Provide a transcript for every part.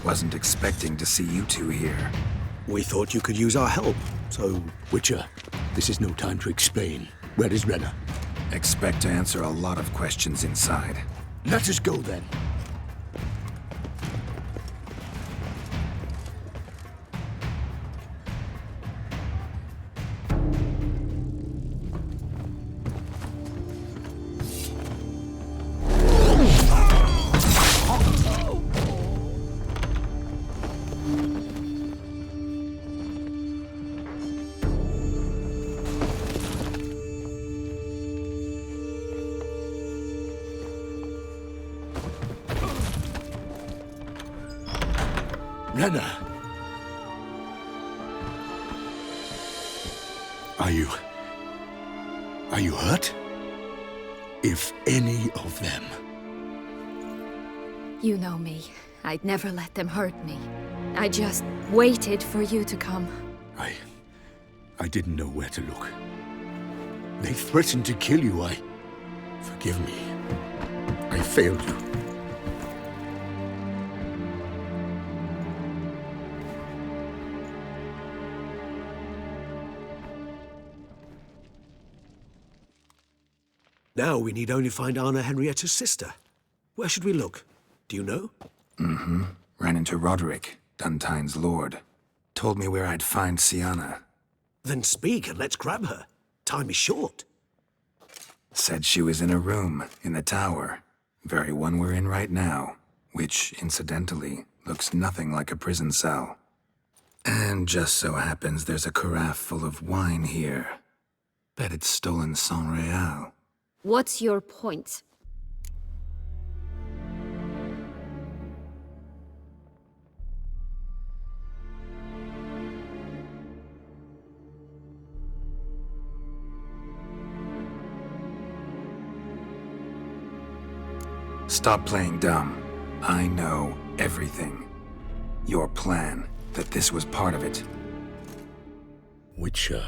Wasn't expecting to see you two here. We thought you could use our help, so... Witcher, this is no time to explain. Where is Renna? Expect to answer a lot of questions inside. Let us go then. Renna! Are you hurt? If any of them. You know me. I'd never let them hurt me. I just waited for you to come. I didn't know where to look. They threatened to kill you. Forgive me. I failed you. Now we need only find Anna Henrietta's sister. Where should we look? Do you know? Mm-hmm. Ran into Roderick, Duntine's lord. Told me where I'd find Sienna. Then speak and let's grab her. Time is short. Said she was in a room in the tower. Very one we're in right now. Which, incidentally, looks nothing like a prison cell. And just so happens there's a carafe full of wine here. Bet it's stolen sans real. What's your point? Stop playing dumb. I know everything. Your plan, that this was part of it. Witcher,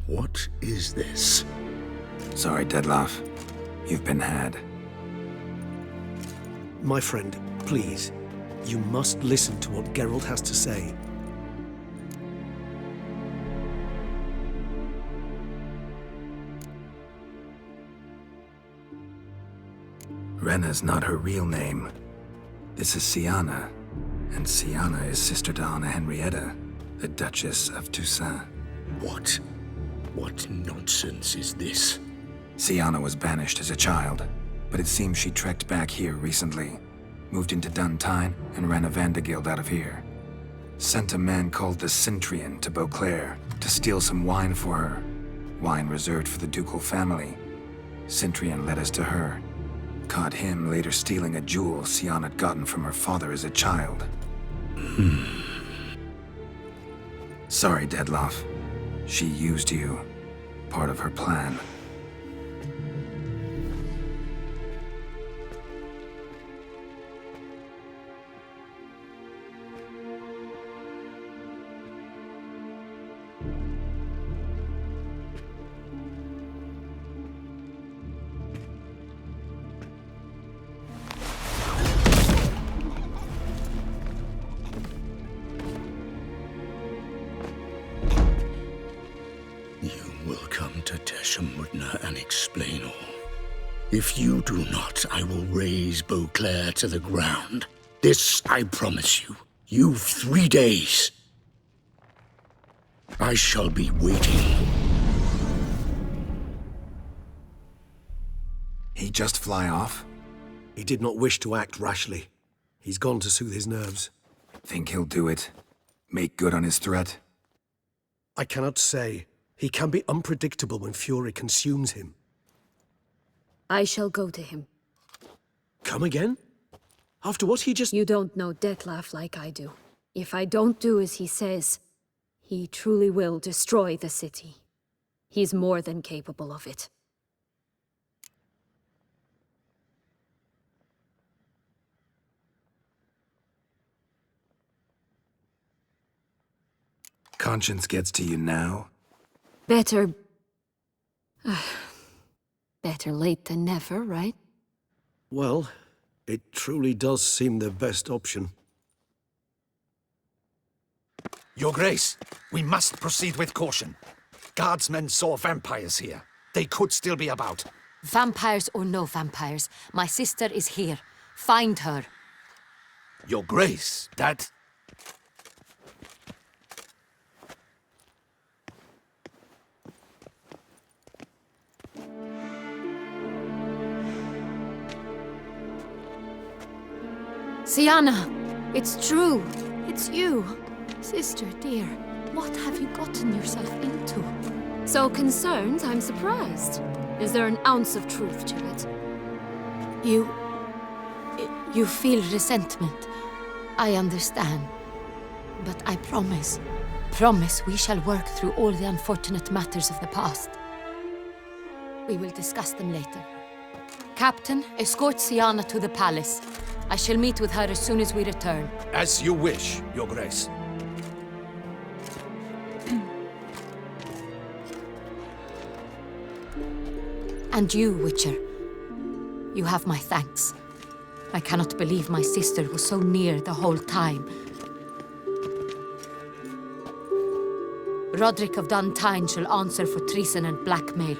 what is this? Sorry, Dettlaff. You've been had. My friend, please. You must listen to what Geralt has to say. Renna's not her real name. This is Sienna. And Sienna is sister to Anna Henrietta, the Duchess of Toussaint. What nonsense is this? Sienna was banished as a child, but it seems she trekked back here recently. Moved into Duntine and ran a Vandergild out of here. Sent a man called the Cintrian to Beauclair to steal some wine for her. Wine reserved for the ducal family. Cintrian led us to her. Caught him later stealing a jewel Sienna had gotten from her father as a child. Sorry, Dettlaff. She used you. Part of her plan. and explain all. If you do not, I will raze Beauclair to the ground. This I promise you. You've 3 days. I shall be waiting. He just fly off? He did not wish to act rashly. He's gone to soothe his nerves. Think he'll do it? Make good on his threat? I cannot say. He can be unpredictable when fury consumes him. I shall go to him. Come again? After what he just... You don't know Detlef like I do. If I don't do as he says, he truly will destroy the city. He's more than capable of it. Conscience gets to you now? Better... better late than never, right? Well, it truly does seem the best option. Your Grace, we must proceed with caution. Guardsmen saw vampires here. They could still be about. Vampires or no vampires, my sister is here. Find her. Your Grace, that... Sienna! It's true! It's you! Sister dear, what have you gotten yourself into? So concerned, I'm surprised. Is there an ounce of truth to it? You feel resentment. I understand. But I promise we shall work through all the unfortunate matters of the past. We will discuss them later. Captain, escort Sienna to the palace. I shall meet with her as soon as we return. As you wish, Your Grace. And you, Witcher. You have my thanks. I cannot believe my sister was so near the whole time. Roderick of Duntine shall answer for treason and blackmail.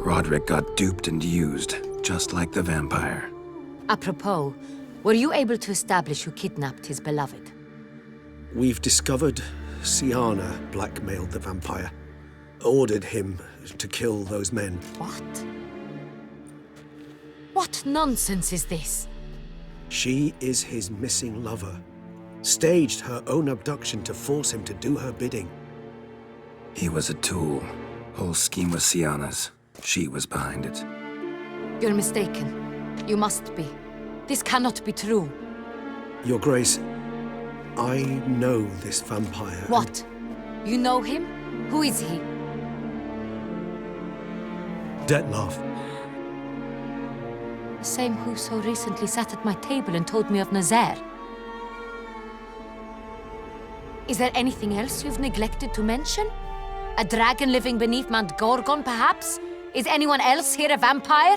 Roderick got duped and used, just like the vampire. Apropos, were you able to establish who kidnapped his beloved? We've discovered Sienna blackmailed the vampire. Ordered him to kill those men. What? What nonsense is this? She is his missing lover. Staged her own abduction to force him to do her bidding. He was a tool. Whole scheme was Sienna's. She was behind it. You're mistaken. You must be. This cannot be true. Your Grace, I know this vampire. What? You know him? Who is he? Detlef. The same who so recently sat at my table and told me of Nazaire. Is there anything else you've neglected to mention? A dragon living beneath Mount Gorgon, perhaps? Is anyone else here a vampire?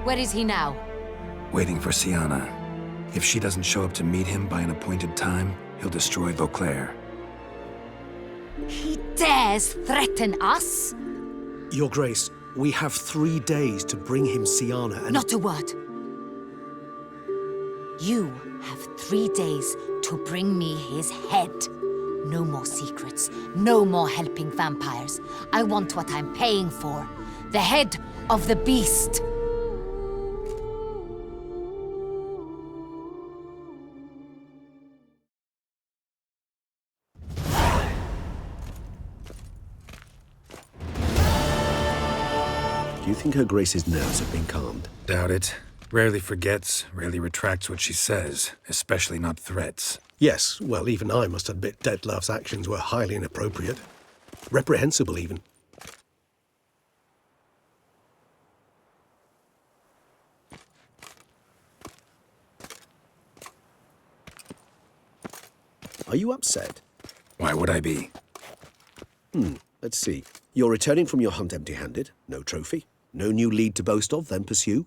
Where is he now? Waiting for Sienna. If she doesn't show up to meet him by an appointed time, he'll destroy Beauclair. He dares threaten us? Your Grace, we have 3 days to bring him Sienna and... Not a word. You have 3 days to bring me his head. No more secrets. No more helping vampires. I want what I'm paying for. The head of the beast. Do you think Her Grace's nerves have been calmed? Doubt it. Rarely forgets, rarely retracts what she says, especially not threats. Yes, well, even I must admit Detlef's actions were highly inappropriate. Reprehensible, even. Are you upset? Why would I be? Let's see. You're returning from your hunt empty-handed. No trophy. No new lead to boast of, then pursue.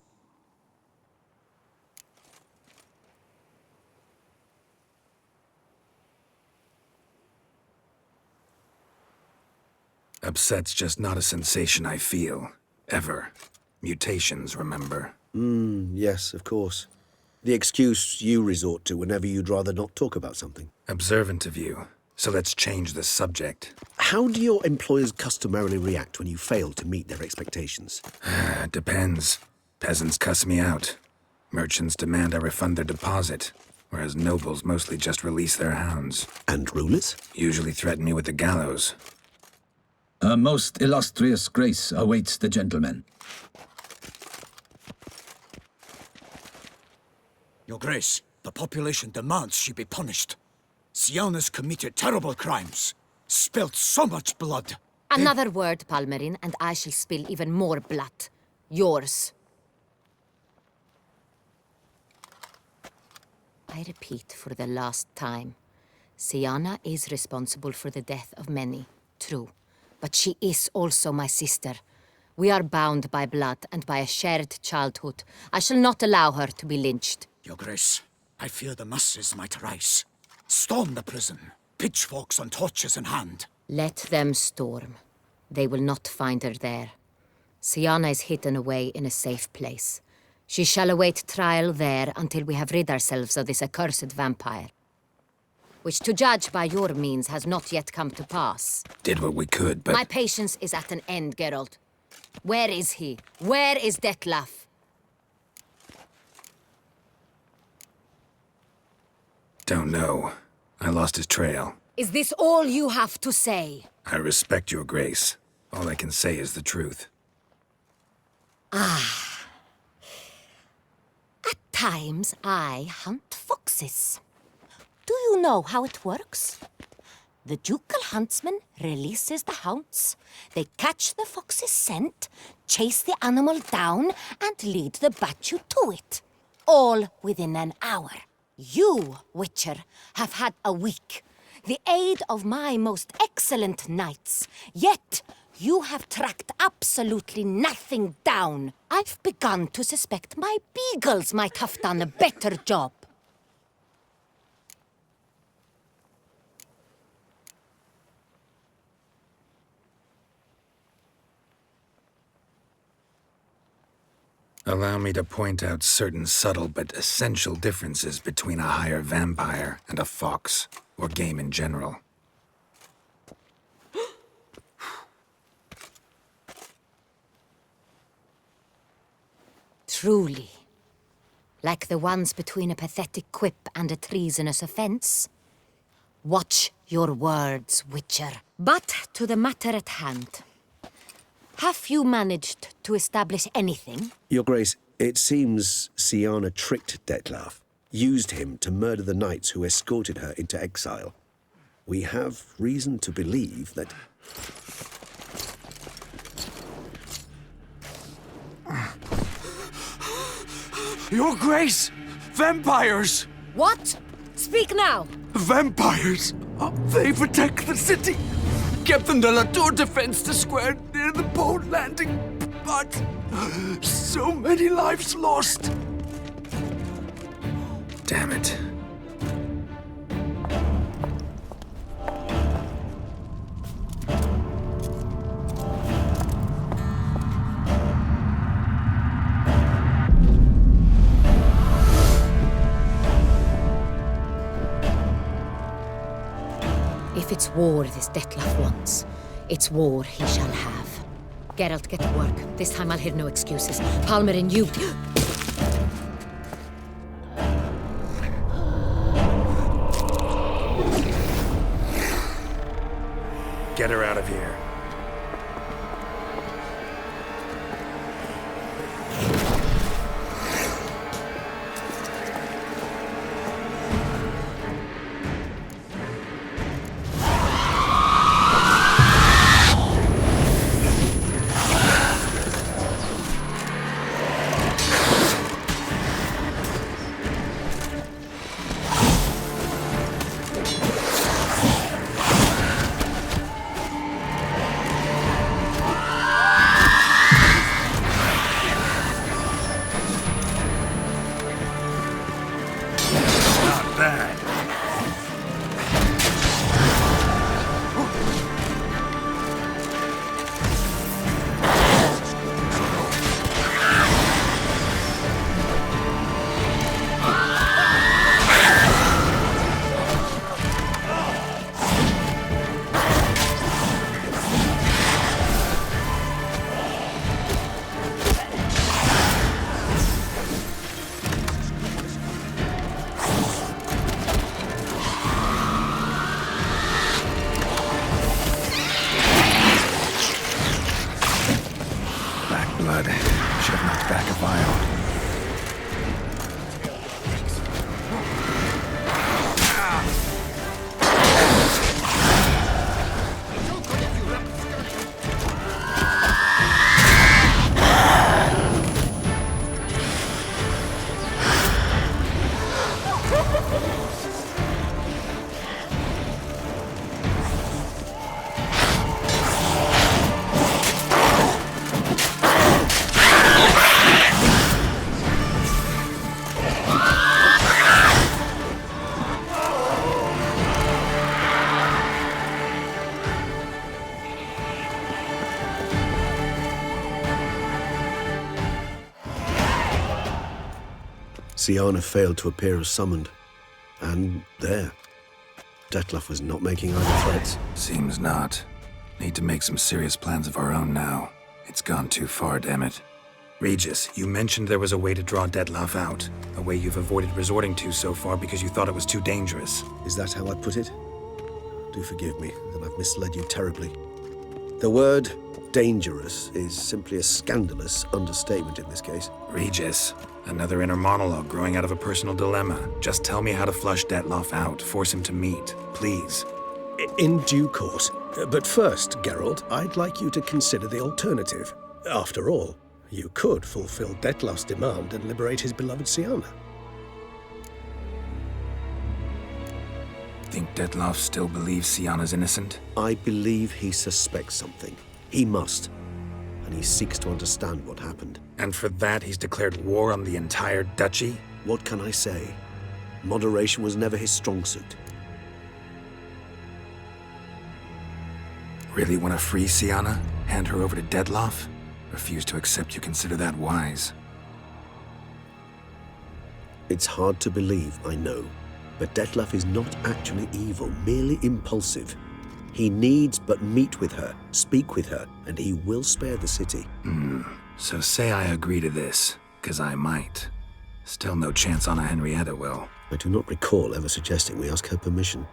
Upset's just not a sensation I feel. Ever. Mutations, remember? Yes, of course. The excuse you resort to whenever you'd rather not talk about something. Observant of you. So let's change the subject. How do your employers customarily react when you fail to meet their expectations? Depends. Peasants cuss me out. Merchants demand I refund their deposit, whereas nobles mostly just release their hounds. And rulers? Usually threaten me with the gallows. A most illustrious grace awaits the gentleman. Your Grace, the population demands she be punished. Siana's committed terrible crimes, spilt so much blood. Another word, Palmerin, and I shall spill even more blood. Yours. I repeat for the last time. Siana is responsible for the death of many, true. But she is also my sister. We are bound by blood and by a shared childhood. I shall not allow her to be lynched. Your Grace, I fear the masses might rise. Storm the prison, pitchforks and torches in hand. Let them storm. They will not find her there. Siana is hidden away in a safe place. She shall await trial there until we have rid ourselves of this accursed vampire. Which, to judge by your means, has not yet come to pass. Did what we could, but... My patience is at an end, Geralt. Where is he? Where is Detlef? Don't know. I lost his trail. Is this all you have to say? I respect your grace. All I can say is the truth. At times, I hunt foxes. Do you know how it works? The ducal huntsman releases the hounds. They catch the fox's scent, chase the animal down, and lead the battue to it. All within an hour. You, Witcher, have had a week. The aid of my most excellent knights. Yet, you have tracked absolutely nothing down. I've begun to suspect my beagles might have done a better job. Allow me to point out certain subtle but essential differences between a higher vampire and a fox, or game in general. Truly. Like the ones between a pathetic quip and a treasonous offense. Watch your words, Witcher. But to the matter at hand. Have you managed to establish anything? Your Grace, it seems Siana tricked Detlef, used him to murder the knights who escorted her into exile. We have reason to believe that... Your Grace! Vampires! What? Speak now! Vampires! They protect the city! Captain de la Tour defends the square near the boat landing, but so many lives lost. Damn it. If it's war this Detlef wants, it's war he shall have. Geralt, get to work. This time I'll hear no excuses. Palmerin, you... Get her out of here. Siana failed to appear as summoned. And there. Detlef was not making either threats. Seems not. Need to make some serious plans of our own now. It's gone too far, damn it. Regis, you mentioned there was a way to draw Detlef out. A way you've avoided resorting to so far because you thought it was too dangerous. Is that how I put it? Do forgive me that I've misled you terribly. The word dangerous is simply a scandalous understatement in this case. Regis, another inner monologue growing out of a personal dilemma. Just tell me how to flush Detlef out, force him to meet, please. In due course. But first, Geralt, I'd like you to consider the alternative. After all, you could fulfill Detlef's demand and liberate his beloved Siana. Think Detlef still believes Siana's innocent? I believe he suspects something. He must. And he seeks to understand what happened. And for that, he's declared war on the entire duchy? What can I say? Moderation was never his strong suit. Really want to free Siana? Hand her over to Detlef? Refuse to accept you consider that wise. It's hard to believe, I know. But Detlef is not actually evil, merely impulsive. He needs but meet with her, speak with her, and he will spare the city. So say I agree to this, 'cause I might. Still no chance Anna Henrietta will. I do not recall ever suggesting we ask her permission.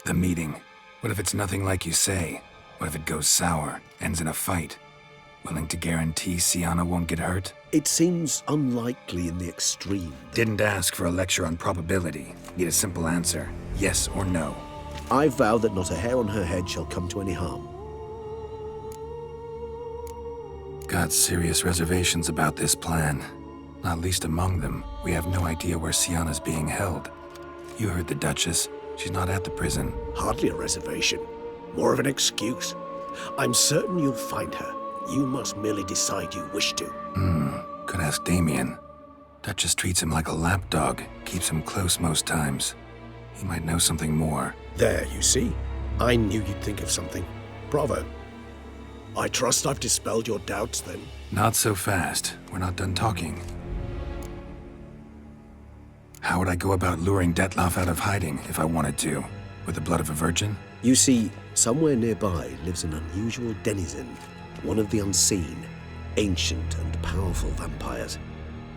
The meeting. What if it's nothing like you say? What if it goes sour, ends in a fight? Willing to guarantee Siana won't get hurt? It seems unlikely in the extreme. Didn't ask for a lecture on probability. Need a simple answer. Yes or no. I vow that not a hair on her head shall come to any harm. Got serious reservations about this plan. Not least among them, we have no idea where Siana's being held. You heard the Duchess. She's not at the prison. Hardly a reservation. More of an excuse. I'm certain you'll find her. You must merely decide you wish to. Could ask Damien. Duchess treats him like a lapdog. Keeps him close most times. He might know something more. There, you see. I knew you'd think of something. Bravo. I trust I've dispelled your doubts, then. Not so fast. We're not done talking. How would I go about luring Detlef out of hiding if I wanted to? With the blood of a virgin? You see, somewhere nearby lives an unusual denizen, one of the unseen, ancient and powerful vampires,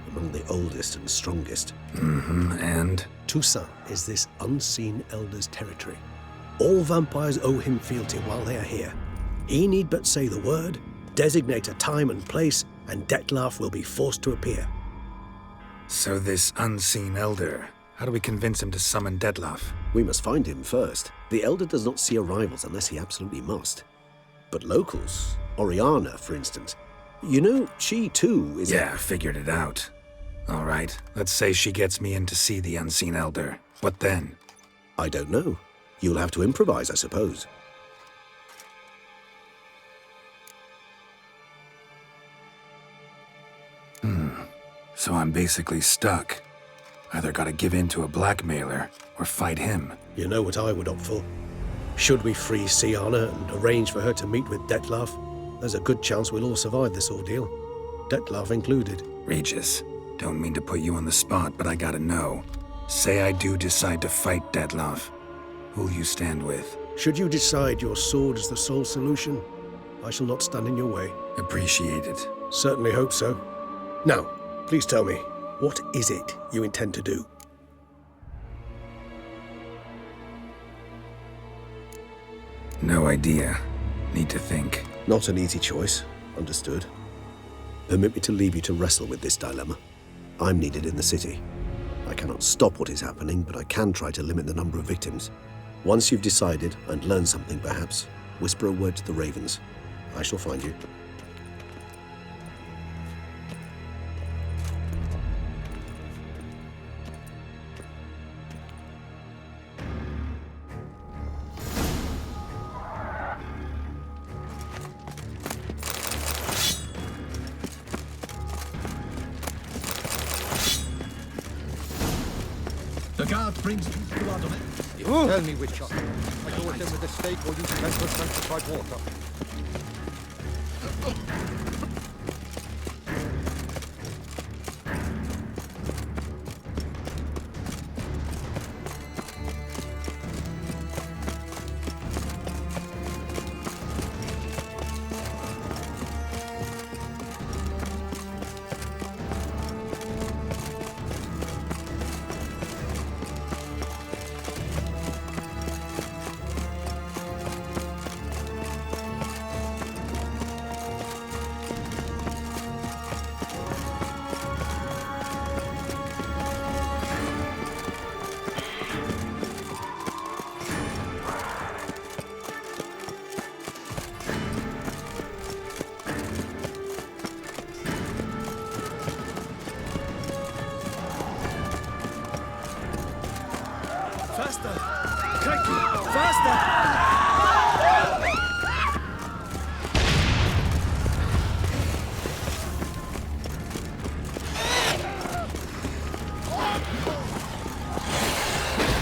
among the oldest and strongest. And? Toussaint is this unseen elder's territory. All vampires owe him fealty while they are here. He need but say the word, designate a time and place, and Detlef will be forced to appear. So this unseen elder, how do we convince him to summon Detlef? We must find him first. The elder does not see arrivals unless he absolutely must. But locals, Oriana, for instance, you know, she too is... Yeah, figured it out. All right, let's say she gets me in to see the unseen elder. What then? I don't know. You'll have to improvise, I suppose. So I'm basically stuck. Either gotta give in to a blackmailer, or fight him. You know what I would opt for. Should we free Siana and arrange for her to meet with Detlef, there's a good chance we'll all survive this ordeal. Detlef included. Regis, don't mean to put you on the spot, but I gotta know. Say I do decide to fight Detlef. Who'll you stand with? Should you decide your sword is the sole solution, I shall not stand in your way. Appreciate it. Certainly hope so. Now, please tell me, what is it you intend to do? No idea. Need to think. Not an easy choice. Understood. Permit me to leave you to wrestle with this dilemma. I'm needed in the city. I cannot stop what is happening, but I can try to limit the number of victims. Once you've decided, and learned something perhaps, whisper a word to the ravens. I shall find you. The guard brings people out of it. Tell me which shot. I go at them with a stake or use chemical sanctified water.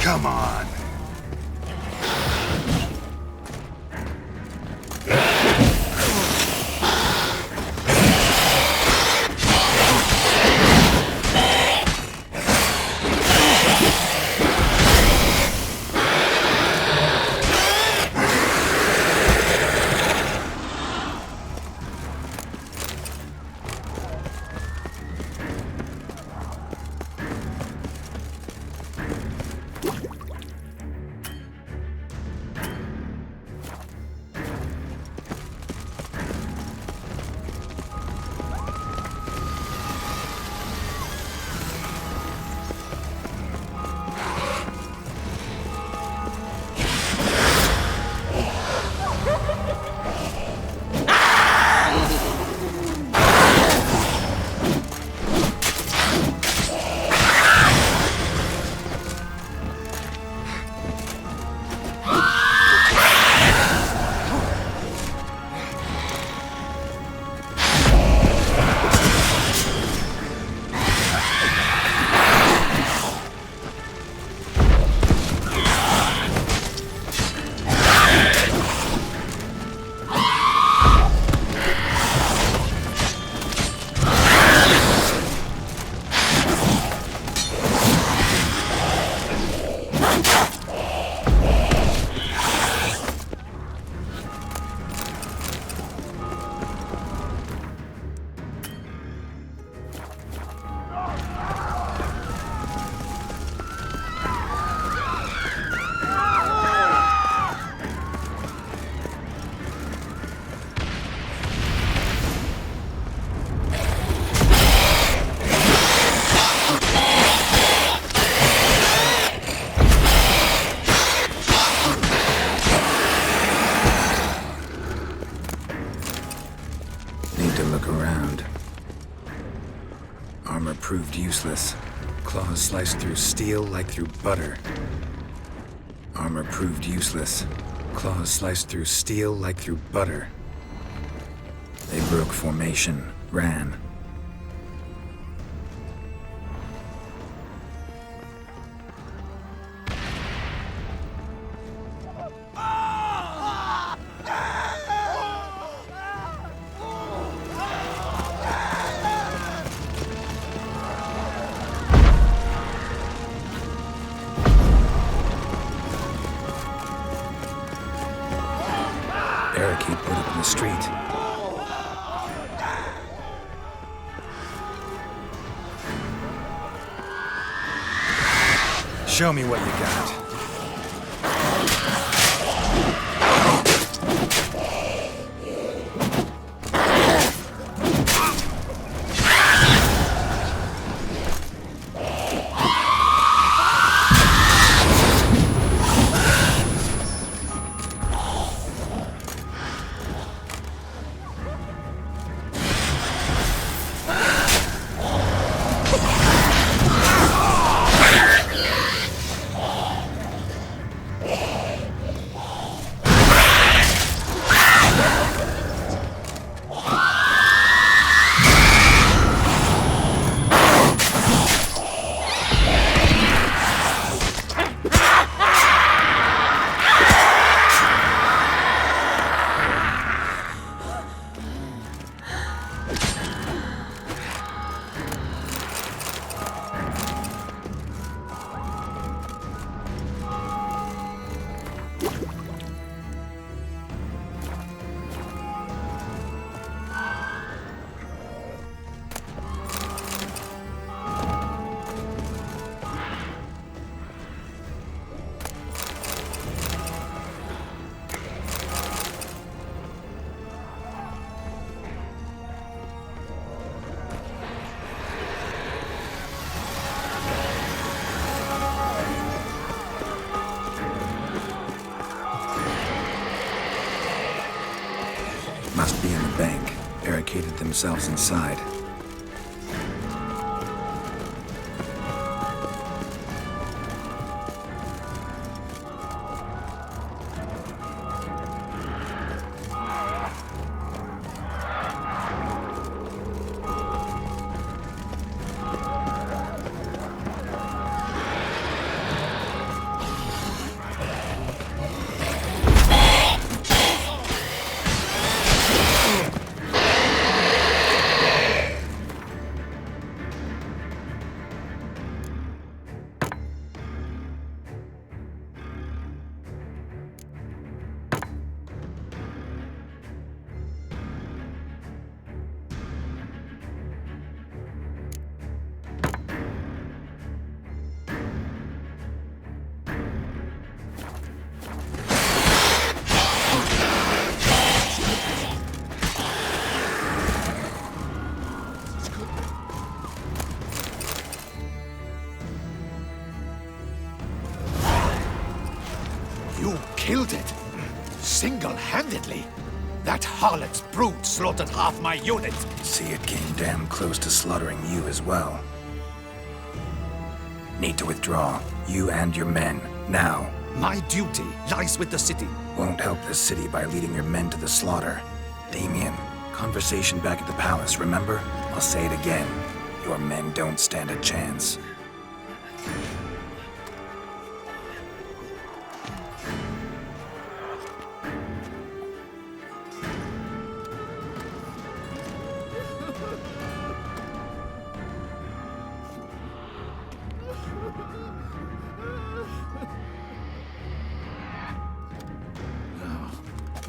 Come on. Proved useless. Claws sliced through steel like through butter. Armor proved useless. Claws sliced through steel like through butter. They broke formation, ran. Barricade put up in the street. Show me what you got. Must be in the bank. Barricaded themselves inside. You killed it? Single-handedly? That harlot's brood slaughtered half my unit. See, it came damn close to slaughtering you as well. Need to withdraw. You and your men. Now. My duty lies with the city. Won't help the city by leading your men to the slaughter. Damien, conversation back at the palace, remember? I'll say it again. Your men don't stand a chance.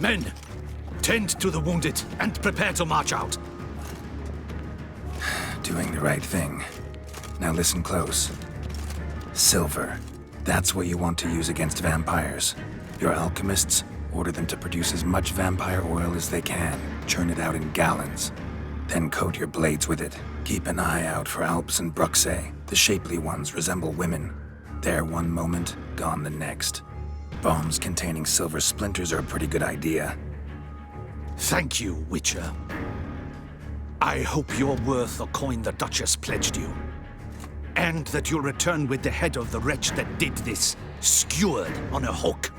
Men, tend to the wounded and prepare to march out. Doing the right thing. Now listen close. Silver. That's what you want to use against vampires. Your alchemists, order them to produce as much vampire oil as they can. Churn it out in gallons. Then coat your blades with it. Keep an eye out for Alps and Bruxae. The shapely ones resemble women. There one moment, gone the next. Bombs containing silver splinters are a pretty good idea. Thank you, Witcher. I hope you're worth the coin the Duchess pledged you. And that you'll return with the head of the wretch that did this, skewered on a hook.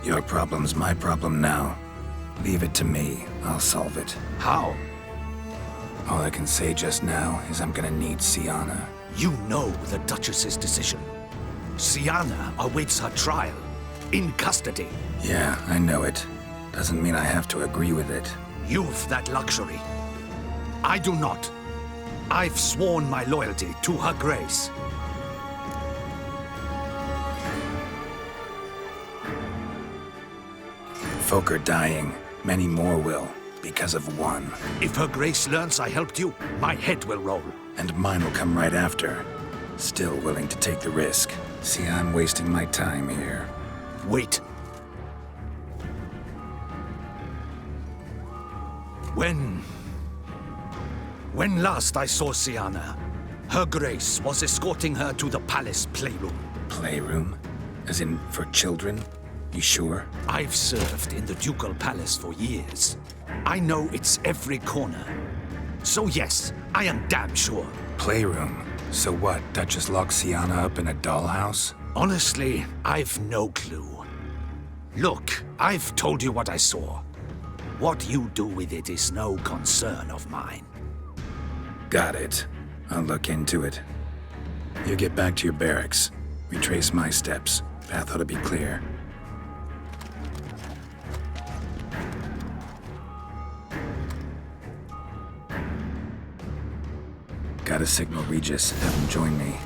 Your problem's my problem now. Leave it to me. I'll solve it. How? All I can say just now is I'm gonna need Sienna. You know the Duchess's decision. Sienna awaits her trial, in custody. Yeah, I know it. Doesn't mean I have to agree with it. You've that luxury. I do not. I've sworn my loyalty to her grace. Folk are dying. Many more will, because of one. If her grace learns I helped you, my head will roll. And mine will come right after. Still willing to take the risk. See, I'm wasting my time here. Wait. When last I saw Sienna, her grace was escorting her to the palace playroom. Playroom? As in, for children? You sure? I've served in the ducal palace for years. I know it's every corner. So yes, I am damn sure. Playroom? So what, Duchess locked Sienna up in a dollhouse? Honestly, I've no clue. Look, I've told you what I saw. What you do with it is no concern of mine. Got it. I'll look into it. You get back to your barracks. Retrace my steps. Path ought to be clear. Gotta signal Regis. Have him join me.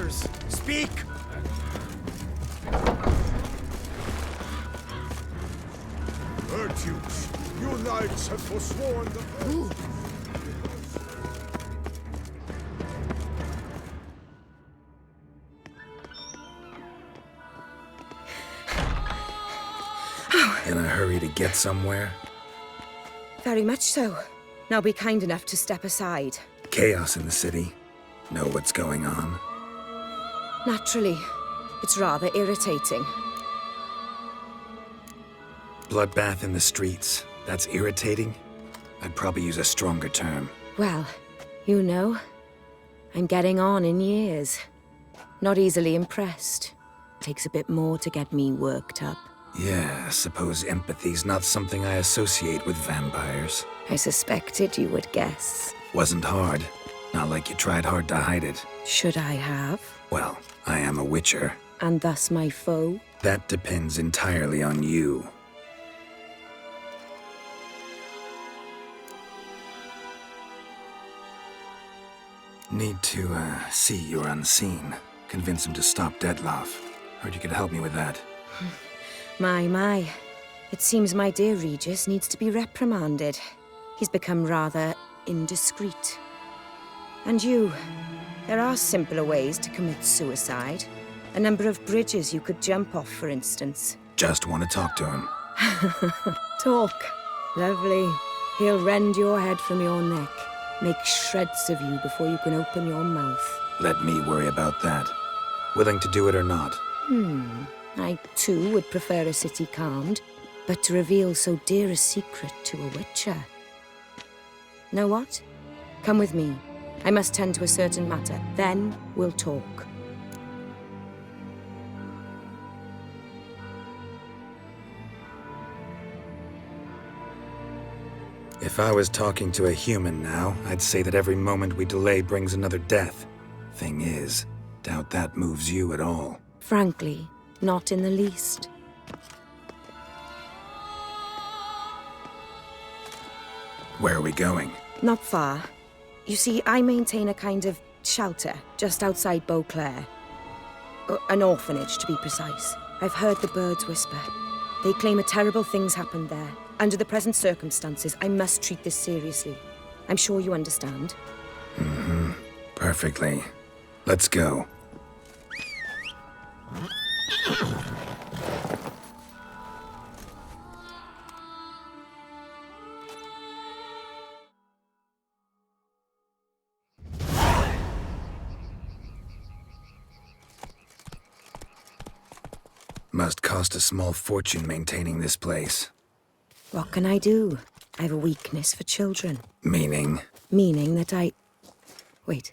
answers! Speak! Virtues, you knights have forsworn the... In a hurry to get somewhere? Very much so. Now be kind enough to step aside. Chaos in the city. Know what's going on? Naturally. It's rather irritating. Bloodbath in the streets. That's irritating? I'd probably use a stronger term. Well, you know, I'm getting on in years. Not easily impressed. Takes a bit more to get me worked up. Yeah, suppose empathy's not something I associate with vampires. I suspected you would guess. Wasn't hard. Not like you tried hard to hide it. Should I have? Well, I am a witcher. And thus my foe? That depends entirely on you. Need to, see you're unseen. Convince him to stop Detloff. Heard you could help me with that. My. It seems my dear Regis needs to be reprimanded. He's become rather indiscreet. And you, there are simpler ways to commit suicide. A number of bridges you could jump off, for instance. Just want to talk to him. Talk. Lovely. He'll rend your head from your neck. Make shreds of you before you can open your mouth. Let me worry about that. Willing to do it or not? I, too, would prefer a city calmed, but to reveal so dear a secret to a witcher. Know what? Come with me. I must tend to a certain matter. Then we'll talk. If I was talking to a human now, I'd say that every moment we delay brings another death. Thing is, doubt that moves you at all. Frankly, not in the least. Where are we going? Not far. You see, I maintain a kind of shelter just outside Beauclair. An orphanage, to be precise. I've heard the birds whisper. They claim a terrible thing's happened there. Under the present circumstances, I must treat this seriously. I'm sure you understand. Perfectly. Let's go. Must cost a small fortune maintaining this place. What can I do? I have a weakness for children. Meaning? Meaning that I... Wait.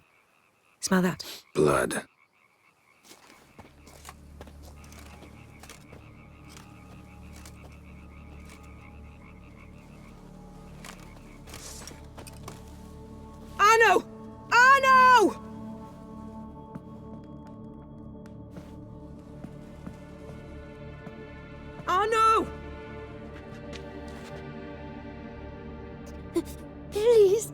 Smell that? Blood. Arno! Arno! Arno! Please.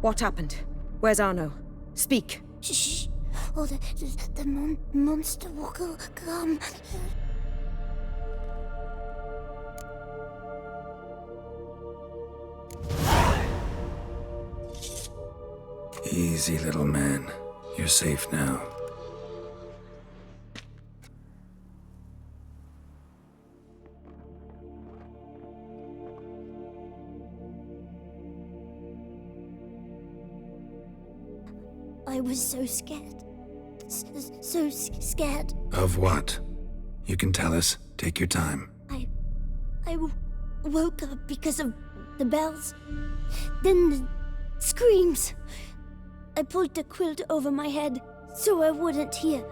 What happened? Where's Arno? Speak. Shh. Oh, the monster will come. Easy, little man. You're safe now. I was so scared. So scared. Of what? You can tell us. Take your time. I woke up because of the bells. Then the screams. I pulled the quilt over my head so I wouldn't hear.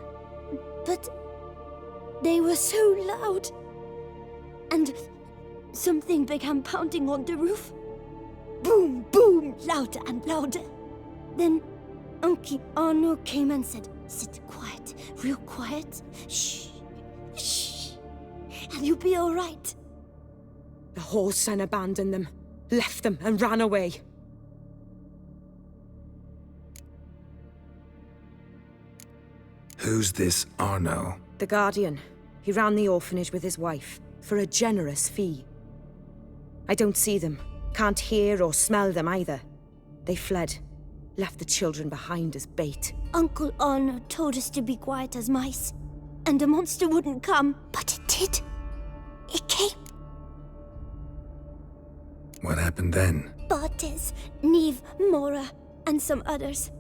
But they were so loud. And something began pounding on the roof. Boom, boom, louder and louder. Then Uncle Arno came and said, sit quiet, real quiet. Shh, shh, and you'll be all right. The whole son abandoned them, left them, and ran away. Who's this Arno? The Guardian. He ran the orphanage with his wife, for a generous fee. I don't see them, can't hear or smell them either. They fled, left the children behind as bait. Uncle Arno told us to be quiet as mice, and the monster wouldn't come, but it did. It came. What happened then? Bartes, Neve, Mora, and some others.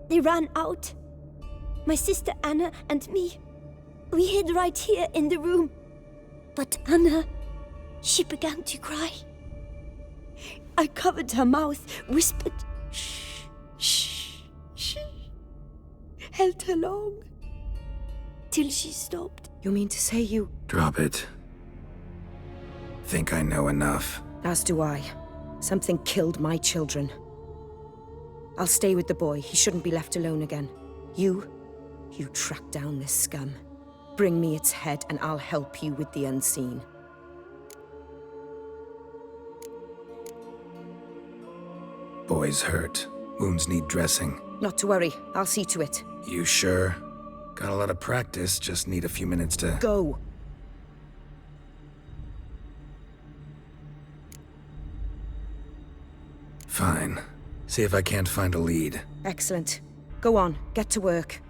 They ran out. My sister Anna and me, we hid right here in the room. But Anna, she began to cry. I covered her mouth, whispered, shh, shh, shh. Held her long, till she stopped. You mean to say you... Drop it. Think I know enough. As do I. Something killed my children. I'll stay with the boy. He shouldn't be left alone again. You track down this scum. Bring me its head and I'll help you with the unseen. Boy's hurt. Wounds need dressing. Not to worry. I'll see to it. You sure? Got a lot of practice, just need a few minutes to... Go! Fine. See if I can't find a lead. Excellent. Go on, get to work.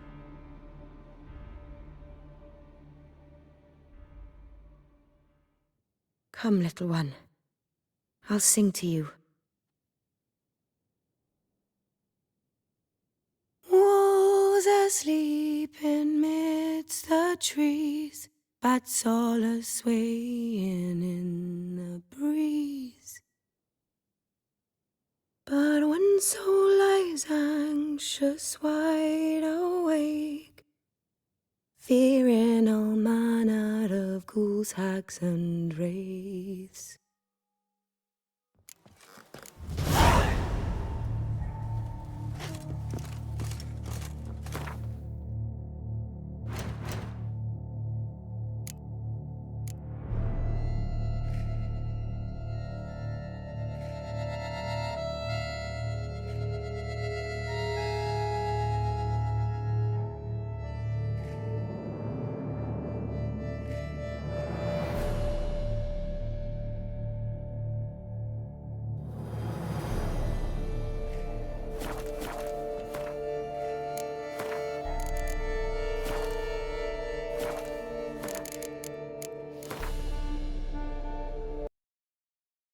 Come, little one. I'll sing to you. Wolves asleep in midst the trees, bats all a-swaying in the breeze. But one soul lies anxious, wide awake, fearing all manner of ghouls, hags, and wraiths.